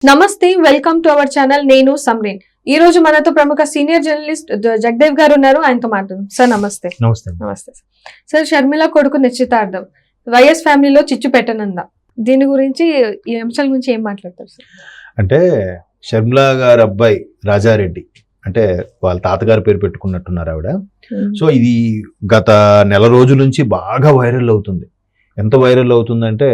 నమస్తే, welcome to our channel. నేను సమ్రీన్. ఈ రోజు మనతో ప్రముఖ సీనియర్ జర్నలిస్ట్ జగదేవ్ గారు ఉన్నారు. ఆయనతో మాట్లాడదాం. సార్ నమస్తే. నమస్తే. నమస్తే సార్. షర్మిల కొడుకు నిశ్చితార్థం, వైఎస్ ఫ్యామిలీలో చిచ్చు పెట్టనుందా? దీని గురించి, ఈ అంశాల గురించి ఏం మాట్లాడతారు సార్? అంటే షర్మిల గారు అబ్బాయి రాజారెడ్డి, అంటే వాళ్ళ తాతగారు పేరు పెట్టుకున్నట్టున్నారు ఆవిడ. సో ఇది గత నెల రోజుల నుంచి బాగా వైరల్ అవుతుంది. ఎంత వైరల్ అవుతుందంటే,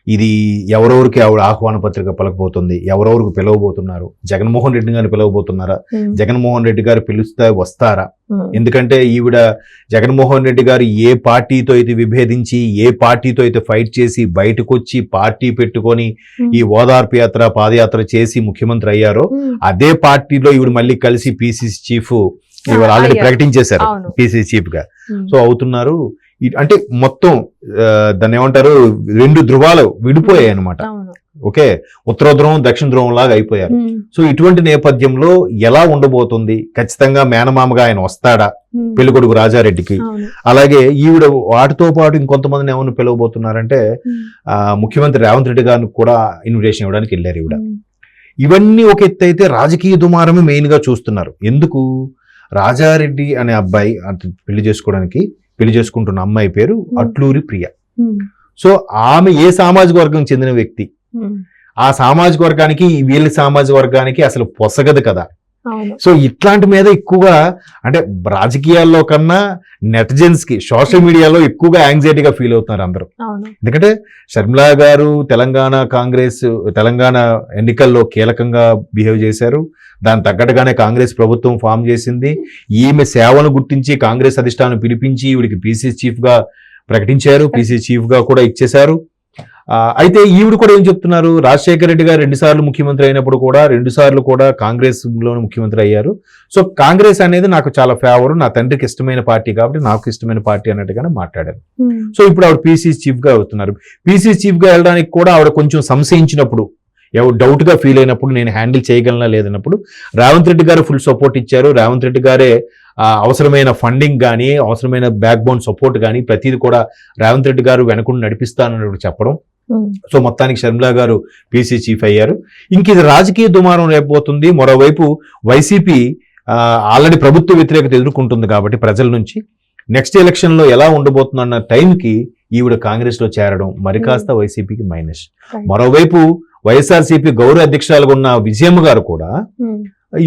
ఇది ఎవరెవరికి ఆవిడ ఆహ్వాన పత్రిక పలకబోతుంది, ఎవరెవరికి పిలవబోతున్నారు, జగన్మోహన్ రెడ్డి గారిని పిలవబోతున్నారా, జగన్మోహన్ రెడ్డి గారు పిలుస్తే వస్తారా? ఎందుకంటే ఈవిడ జగన్మోహన్ రెడ్డి గారు ఏ పార్టీతో అయితే విభేదించి, ఏ పార్టీతో అయితే ఫైట్ చేసి బయటకు వచ్చి పార్టీ పెట్టుకొని ఈ ఓదార్పు యాత్ర పాదయాత్ర చేసి ముఖ్యమంత్రి అయ్యారో, అదే పార్టీలో ఈవిడ మళ్ళీ కలిసి పిసిసి చీఫ్ ఇవాళ ఆల్రెడీ ప్రకటించేశారు పిసిసి చీఫ్ గా. సో అవుతున్నారు. అంటే మొత్తం దాన్ని ఏమంటారు, రెండు ధృవాలు విడిపోయాయి అనమాట. ఓకే, ఉత్తర ధ్రువం దక్షిణ ధ్రువం లాగా అయిపోయారు. సో ఇటువంటి నేపథ్యంలో ఎలా ఉండబోతుంది? ఖచ్చితంగా మేనమామగా ఆయన వస్తాడా పెళ్ళికొడుకు రాజారెడ్డికి? అలాగే ఈవిడ వాటితో పాటు ఇంకొంతమందిని ఏమన్నా పిలవబోతున్నారంటే, ముఖ్యమంత్రి రేవంత్ రెడ్డి గారిని కూడా ఇన్విటేషన్ ఇవ్వడానికి వెళ్ళారు ఈవిడ. ఇవన్నీ ఒక ఎత్తు అయితే, రాజకీయ దుమారమే మెయిన్ గా చూస్తున్నారు. ఎందుకు? రాజారెడ్డి అనే అబ్బాయి పెళ్లి చేసుకుంటున్న అమ్మాయి పేరు అట్లూరి ప్రియ. సో ఆమె ఏ సామాజిక వర్గం చెందిన వ్యక్తి? ఆ సామాజిక వర్గానికి వీళ్ళ సామాజిక వర్గానికి అసలు పొసగదు కదా. సో ఇట్లాంటి మీద ఎక్కువగా, అంటే రాజకీయాల్లో కన్నా నెటిజన్స్ కి సోషల్ మీడియాలో ఎక్కువగా యాంగ్జైటీగా ఫీల్ అవుతున్నారు అందరూ. ఎందుకంటే షర్మిల గారు తెలంగాణ ఎన్నికల్లో కీలకంగా బిహేవ్ చేశారు. దాని తగ్గట్టుగానే కాంగ్రెస్ ప్రభుత్వం ఫామ్ చేసింది. ఈమె సేవను గుర్తించి కాంగ్రెస్ అధిష్టానం పిలిపించి ఈవిడికి పిసిసి చీఫ్ గా ప్రకటించారు, పిసిసి చీఫ్ గా కూడా ఇచ్చేశారు. అయితే ఈవిడ కూడా ఏం చెప్తున్నారు, రాజశేఖర రెడ్డి గారు 2 సార్లు ముఖ్యమంత్రి అయినప్పుడు కూడా 2 సార్లు కూడా కాంగ్రెస్ లోనే ముఖ్యమంత్రి అయ్యారు. సో కాంగ్రెస్ అనేది నాకు చాలా ఫేవర్, నా తండ్రికి ఇష్టమైన పార్టీ కాబట్టి నాకు ఇష్టమైన పార్టీ అన్నట్టుగానే మాట్లాడారు. సో ఇప్పుడు ఆవిడ పిసిసి చీఫ్ గా అవుతున్నారు. పిసిసి చీఫ్ గా వెళ్ళడానికి కూడా ఆవిడ కొంచెం సంశయించినప్పుడు, డౌట్ గా ఫీల్ అయినప్పుడు, నేను హ్యాండిల్ చేయగలనా లేదన్నప్పుడు రేవంత్ రెడ్డి గారు ఫుల్ సపోర్ట్ ఇచ్చారు. రేవంత్ రెడ్డి గారే అవసరమైన ఫండింగ్ కానీ, అవసరమైన బ్యాక్ బోన్ సపోర్ట్ కానీ ప్రతిదీ కూడా రేవంత్ రెడ్డి గారు వెనకుండా నడిపిస్తానని చెప్పడం. సో మొత్తానికి షర్మిల గారు పిసిసి చీఫ్ అయ్యారు. ఇంక ఇది రాజకీయ దుమారం రేపబోతుంది. మరోవైపు వైసీపీ ఆల్రెడీ ప్రభుత్వ వ్యతిరేకత ఎదుర్కొంటుంది కాబట్టి ప్రజల నుంచి, నెక్స్ట్ ఎలక్షన్ లో ఎలా ఉండబోతుందన్న టైంకి ఈవిడ కాంగ్రెస్ లో చేరడం మరి కాస్త వైసీపీకి మైనస్. మరోవైపు వైఎస్ఆర్సీపీ గౌరవ అధ్యక్షురాలుగా ఉన్న విజయమ్మ గారు కూడా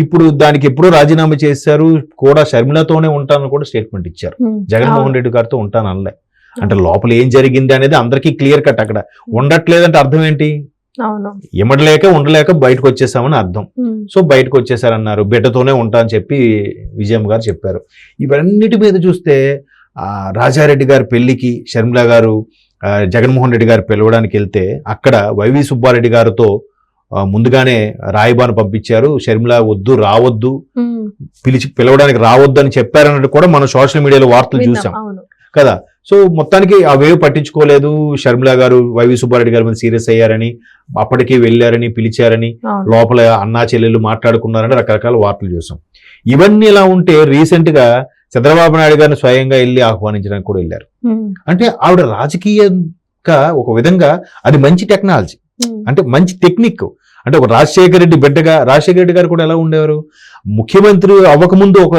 ఇప్పుడు దానికి ఎప్పుడో రాజీనామా చేశారు కూడా, షర్మిలతోనే ఉంటానని కూడా స్టేట్మెంట్ ఇచ్చారు. జగన్మోహన్ రెడ్డి గారితో ఉంటాను అనలే. అంటే లోపల ఏం జరిగింది అనేది అందరికీ క్లియర్ కట్. అక్కడ ఉండట్లేదంటే అర్థం ఏంటి? ఇమ్మడలేక ఉండలేక బయటకు వచ్చేసామని అర్థం. సో బయటకు వచ్చేసారన్నారు. బిడ్డతోనే ఉంటా అని చెప్పి విజయమ్మ గారు చెప్పారు. ఇవన్నిటి మీద చూస్తే రాజారెడ్డి గారి పెళ్లికి షర్మిల గారు జగన్మోహన్ రెడ్డి గారు పిలవడానికి వెళ్తే, అక్కడ వైవి సుబ్బారెడ్డి గారితో ముందుగానే రాయబాను పంపించారు. షర్మిల రావద్దు, పిలవడానికి రావద్దు అని చెప్పారన్నట్టు కూడా మనం సోషల్ మీడియాలో వార్తలు చూసాం కదా. సో మొత్తానికి అవేవి పట్టించుకోలేదు. షర్మిల గారు వైవి సుబ్బారెడ్డి గారి మీద సీరియస్ అయ్యారని, అప్పటికి వెళ్ళారని, పిలిచారని, లోపల అన్నా చెల్లెళ్ళు మాట్లాడుకున్నారని రకరకాల వార్తలు చూసాం. ఇవన్నీ ఇలా ఉంటే రీసెంట్ గా చంద్రబాబు నాయుడు గారిని స్వయంగా వెళ్ళి ఆహ్వానించడానికి కూడా వెళ్ళారు. అంటే ఆవిడ రాజకీయంగా ఒక విధంగా అది మంచి టెక్నాలజీ, అంటే మంచి టెక్నిక్. అంటే ఒక రాజశేఖర రెడ్డి బిడ్డగా, రాజశేఖర రెడ్డి గారు కూడా ఎలా ఉండేవారు, ముఖ్యమంత్రి అవ్వకముందు ఒక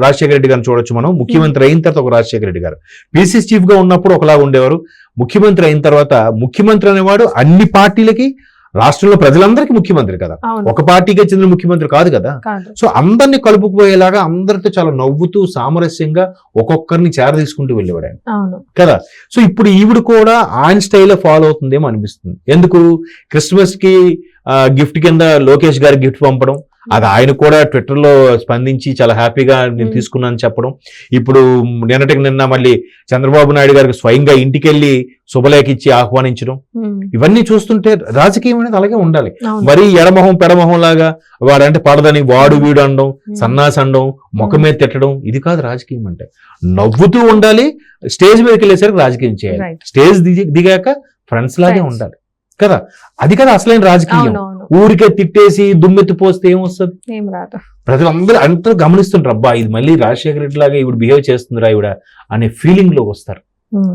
రాజశేఖర రెడ్డి గారిని చూడొచ్చు మనం, ముఖ్యమంత్రి అయిన తర్వాత ఒక రాజశేఖర రెడ్డి గారు. పిసిసి చీఫ్ గా ఉన్నప్పుడు ఒకలాగా ఉండేవారు, ముఖ్యమంత్రి అయిన తర్వాత ముఖ్యమంత్రి అనేవాడు అన్ని పార్టీలకి, రాష్ట్రంలో ప్రజలందరికీ ముఖ్యమంత్రి కదా, ఒక పార్టీకే చెందిన ముఖ్యమంత్రి కాదు కదా. సో అందరినీ కలుపుకుపోయేలాగా, అందరితో చాలా నవ్వుతూ సామరస్యంగా ఒక్కొక్కరిని తీసుకుంటూ వెళ్ళేవాడు ఆయన కదా. సో ఇప్పుడు ఈవిడ కూడా ఆయన స్టైల్లో ఫాలో అవుతుందేమో అనిపిస్తుంది. ఎందుకు? క్రిస్మస్ కి గిఫ్ట్ కింద లోకేష్ గారి గిఫ్ట్ పంపడం, అది ఆయన కూడా ట్విట్టర్ లో స్పందించి చాలా హ్యాపీగా నేను తీసుకున్నాను చెప్పడం. ఇప్పుడు నిన్న మళ్ళీ చంద్రబాబు నాయుడు గారికి స్వయంగా ఇంటికి వెళ్ళి శుభలేఖ ఇచ్చి ఆహ్వానించడం, ఇవన్నీ చూస్తుంటే రాజకీయం అనేది అలాగే ఉండాలి. మరి ఎడమొహం పెడమొహం లాగా వాడంటే పడదని వాడు వీడు అనడం, సన్నాసి అనడం, ముఖం మీద తిట్టడం, ఇది కాదు రాజకీయం అంటే. నవ్వుతూ ఉండాలి, స్టేజ్ మీదకి వెళ్ళేసరికి రాజకీయం చేయాలి, స్టేజ్ దిగాక ఫ్రెండ్స్ లాగే ఉండాలి కదా. అది కదా అసలైన రాజకీయం. ఊరికే తిట్టేసి దుమ్మెత్తి పోస్తే ఏమొస్తుంది? ప్రజలందరూ అంతా గమనిస్తుంటారు, అబ్బా ఇది మళ్ళీ రాజశేఖర రెడ్డి లాగా ఈవిడ బిహేవ్ చేస్తుందిరా ఈవిడ అనే ఫీలింగ్ లోకి వస్తారు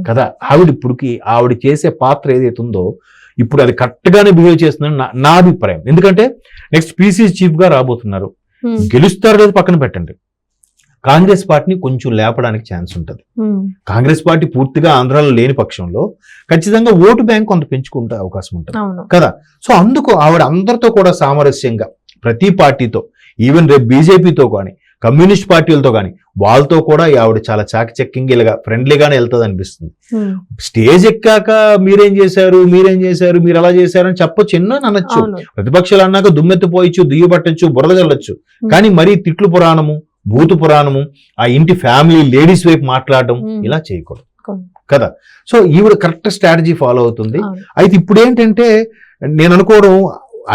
కదా. ఆవిడ ఇప్పుడుకి ఆవిడ చేసే పాత్ర ఏదైతే ఉందో, ఇప్పుడు అది కరెక్ట్ గానే బిహేవ్ చేస్తుందని నా అభిప్రాయం. ఎందుకంటే నెక్స్ట్ పిసిసి చీఫ్ గా రాబోతున్నారు, గెలుస్తారు లేదు పక్కన పెట్టండి, కాంగ్రెస్ పార్టీని కొంచెం లేపడానికి ఛాన్స్ ఉంటుంది. కాంగ్రెస్ పార్టీ పూర్తిగా ఆంధ్రాలో లేని పక్షంలో ఖచ్చితంగా ఓటు బ్యాంక్ కొంత పెంచుకుంటే అవకాశం ఉంటుంది కదా. సో అందుకు ఆవిడ అందరితో కూడా సామరస్యంగా ప్రతి పార్టీతో, ఈవెన్ రేపు బీజేపీతో కానీ కమ్యూనిస్ట్ పార్టీలతో కానీ వాళ్ళతో కూడా ఆవిడ చాలా చాకచక్యంగా ఇలాగా ఫ్రెండ్లీగానే వెళ్తుంది అనిపిస్తుంది. స్టేజ్ ఎక్కాక మీరేం చేశారు మీరు అలా చేశారు అని చెప్పొచ్చు, ఎన్నో అనొచ్చు. ప్రతిపక్షాలు అన్నాక దుమ్మెత్తిపోయచ్చు, దుయ్యబట్టచ్చు, బురద చల్లొచ్చు. కానీ మరీ తిట్లు పురాణము, భూతు పురాణము, ఆ ఇంటి ఫ్యామిలీ లేడీస్ వైపు మాట్లాడడం ఇలా చేయకూడదు కదా. సో ఈవిడ కరెక్ట్ స్ట్రాటజీ ఫాలో అవుతుంది. అయితే ఇప్పుడు ఏంటంటే నేను అనుకోవడం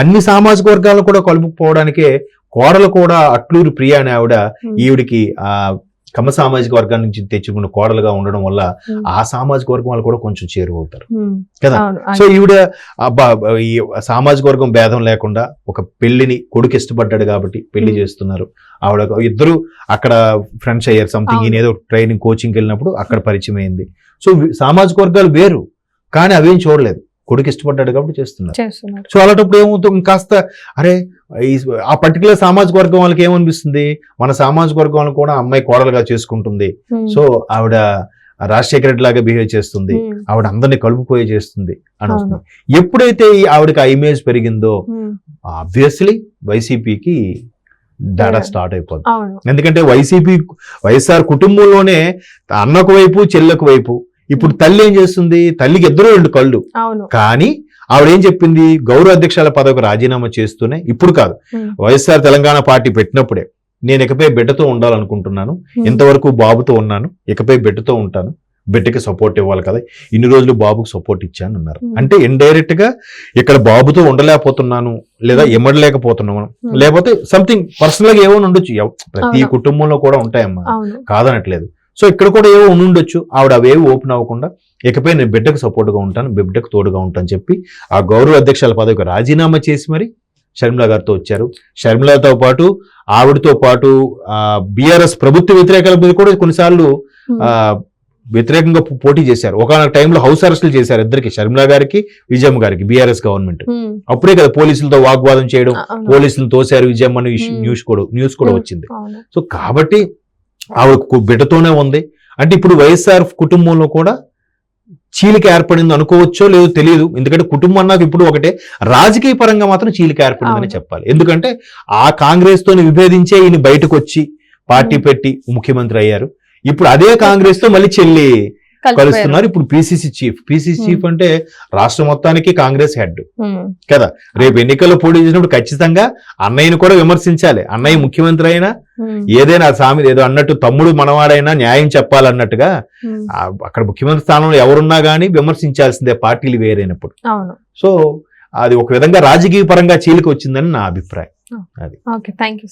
అన్ని సామాజిక వర్గాలను కూడా కలుపుకోవడానికే కోడలు కూడా అట్లూరి ప్రియ అనే ఆవిడ ఈవిడికి ఆ కమ్మ సామాజిక వర్గాన్ని నుంచి తెచ్చుకున్న కోడలుగా ఉండడం వల్ల ఆ సామాజిక వర్గం వాళ్ళు కూడా కొంచెం చేరువవుతారు కదా. సో ఈవిడ ఈ సామాజిక వర్గం భేదం లేకుండా ఒక పెళ్లిని కొడుకు ఇష్టపడ్డాడు కాబట్టి పెళ్లి చేస్తున్నారు. ఆవిడ ఇద్దరు అక్కడ ఫ్రెండ్స్ అయ్యారు, సంథింగ్ ఈయన ఏదో ట్రైనింగ్ కోచింగ్కి వెళ్ళినప్పుడు అక్కడ పరిచయం అయింది. సో సామాజిక వర్గాలు వేరు, కానీ అవేం చూడలేదు, కొడుకు ఇష్టపడ్డాడు కాబట్టి చేస్తున్నారు. సో అలాంటప్పుడు ఏమవుతుంది, ఇంకాస్త అరే ఆ పర్టికులర్ సామాజిక వర్గం వాళ్ళకి ఏమనిపిస్తుంది, మన సామాజిక వర్గం వాళ్ళని కూడా అమ్మాయి కోడలుగా చేసుకుంటుంది, సో ఆవిడ రాజశేఖర రెడ్డి లాగా బిహేవ్ చేస్తుంది, ఆవిడ అందరినీ కలుపుపోయే చేస్తుంది అని వస్తుంది. ఎప్పుడైతే ఆవిడకి ఆ ఇమేజ్ పెరిగిందో ఆబ్వియస్లీ వైసీపీకి డాటా స్టార్ట్ అయిపోతుంది. ఎందుకంటే వైఎస్ఆర్ కుటుంబంలోనే అన్నకు వైపు చెల్లెకు వైపు, ఇప్పుడు తల్లి ఏం చేస్తుంది, తల్లికి ఇద్దరు 2 కళ్ళు. కానీ ఆవిడ ఏం చెప్పింది, గౌరవ అధ్యక్షుల పదవికి రాజీనామా చేస్తూనే, ఇప్పుడు కాదు వైఎస్ఆర్ తెలంగాణ పార్టీ పెట్టినప్పుడే, నేను ఇకపై బిడ్డతో ఉండాలనుకుంటున్నాను, ఇంతవరకు బాబుతో ఉన్నాను, ఇకపై బిడ్డతో ఉంటాను, బిడ్డకి సపోర్ట్ ఇవ్వాలి కదా, ఇన్ని రోజులు బాబుకు సపోర్ట్ ఇచ్చాను అన్నారు. అంటే ఇండైరెక్ట్ గా ఇక్కడ బాబుతో ఉండలేకపోతున్నాను లేదా ఇమ్మడలేకపోతున్నాను, లేకపోతే సంథింగ్ పర్సనల్ గా ఏమో ఉండొచ్చు, ప్రతి కుటుంబంలో కూడా ఉంటాయమ్మా, కాదనట్లేదు. సో ఇక్కడ కూడా ఏవో ఉండొచ్చు, ఆవిడ అవేవి ఓపెన్ అవ్వకుండా ఇకపై నేను బిడ్డకు సపోర్ట్గా ఉంటాను, బిడ్డకు తోడుగా ఉంటాను చెప్పి ఆ గౌరవ అధ్యక్షుల పదవికి రాజీనామా చేసి మరి షర్మిల గారితో వచ్చారు. షర్మిలతో పాటు ఆవిడతో పాటు బీఆర్ఎస్ ప్రభుత్వ వ్యతిరేకాల మీద కూడా కొన్నిసార్లు వ్యతిరేకంగా పోటీ చేశారు. ఒకనొక టైంలో హౌస్ అరెస్టులు చేశారు ఇద్దరికి, షర్మిల గారికి విజయమ్మ గారికి, బీఆర్ఎస్ గవర్నమెంట్. అప్పుడే కదా పోలీసులతో వాగ్వాదం చేయడం, పోలీసులను తోశారు విజయమ్మ న్యూస్ కూడా వచ్చింది. సో కాబట్టి ఆవిడ బిడ్డతోనే ఉంది. అంటే ఇప్పుడు వైఎస్ఆర్ కుటుంబంలో కూడా చీలిక ఏర్పడింది అనుకోవచ్చో లేదో తెలియదు. ఎందుకంటే కుటుంబం నాకు ఇప్పుడు ఒకటే, రాజకీయ పరంగా మాత్రం చీలిక ఏర్పడిందని చెప్పాలి. ఎందుకంటే ఆ కాంగ్రెస్ తోని విభేదించే ఈయన బయటకు వచ్చి పార్టీ పెట్టి ముఖ్యమంత్రి అయ్యారు. ఇప్పుడు అదే కాంగ్రెస్ తో మళ్ళీ చెల్లి కలుస్తున్నారు. ఇప్పుడు పిసిసి చీఫ్ అంటే రాష్ట్ర మొత్తానికి కాంగ్రెస్ హెడ్ కదా. రేపు ఎన్నికల్లో పోటీ చేసినప్పుడు ఖచ్చితంగా అన్నయ్యను కూడా విమర్శించాలి. అన్నయ్య ముఖ్యమంత్రి అయినా ఏదైనా సామెత ఏదో అన్నట్టు తమ్ముడు మనవాడైనా న్యాయం చెప్పాలన్నట్టుగా అక్కడ ముఖ్యమంత్రి స్థానంలో ఎవరున్నా గానీ విమర్శించాల్సిందే పార్టీలు వేరైనప్పుడు. సో అది ఒక విధంగా రాజకీయ పరంగా చీలిక వచ్చిందని నా అభిప్రాయం. అది. Thank you.